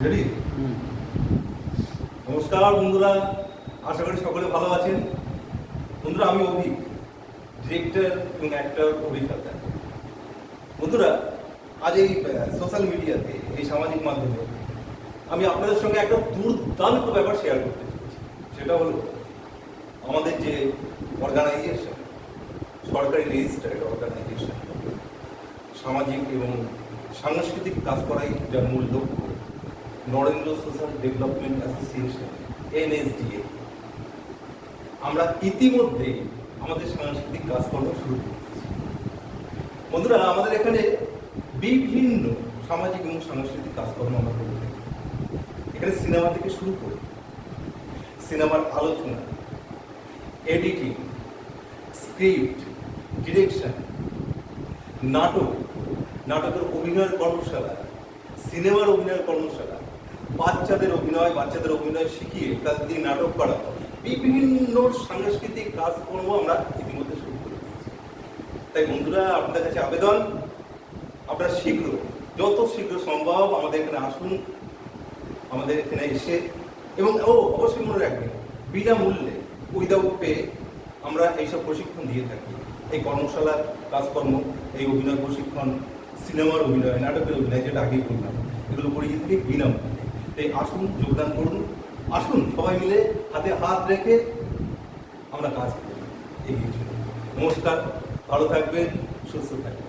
Ready? নমস্কার বন্ধুরা, আশা করি সকলে ভালো আছেন। বন্ধুরা, আমি অভিক, ডিরেক্টর এবং অ্যাক্টর অভিক হালদার। বন্ধুরা, আজ এই সোশ্যাল মিডিয়াতে, এই সামাজিক মাধ্যমে আমি আপনাদের সঙ্গে একটা দুর্দান্ত ব্যাপার শেয়ার করতে চাইছি। সেটা হলো আমাদের যে অর্গানাইজেশন, সরকারি রেজিস্টার্ড অর্গানাইজেশন, সামাজিক এবং সাংস্কৃতিক কাজ করাই যার মূল লক্ষ্য, Narendra social development association, NSDA। আমরা ইতিমধ্যে আমাদের সাংস্কৃতিক কাজকর্ম শুরু করেছি। বন্ধুরা, আমাদের এখানে বিভিন্ন সামাজিক এবং সাংস্কৃতিক কাজকর্ম আমরা করে থাকি। এখানে সিনেমা থেকে শুরু করে সিনেমার আলোচনা, এডিটিং, স্ক্রিপ্ট, ডিরেকশন, নাটক, নাটকের অভিনয়ের কর্মশালা, সিনেমার অভিনয়ের কর্মশালা, বাচ্চাদের অভিনয় শিখিয়ে তাদের দিয়ে নাটক করা, বিভিন্ন সাংস্কৃতিক কাজকর্ম আমরা ইতিমধ্যে শুরু করে দিয়েছি। তাই বন্ধুরা, আপনাদের কাছে আবেদন, আপনারা যত শীঘ্র সম্ভব আমাদের এখানে আসুন, আমাদের এখানে এসে, এবং অবশ্যই মনে রাখবেন, বিনামূল্যে, উইদাউট পে আমরা এইসব প্রশিক্ষণ দিয়ে থাকি। এই কর্মশালার কাজকর্ম, এই অভিনয় প্রশিক্ষণ, সিনেমার অভিনয়, নাটকের অভিনয়, যেটা আগেই বললাম, এগুলো করিয়ে থাকি বিনামূল্যে। তাই আসুন, যোগদান করুন, আসুন সবাই মিলে হাতে হাত রেখে আমরা কাজ করি, এগিয়ে চলুন। নমস্কার, ভালো থাকবেন, সুস্থ থাকবেন।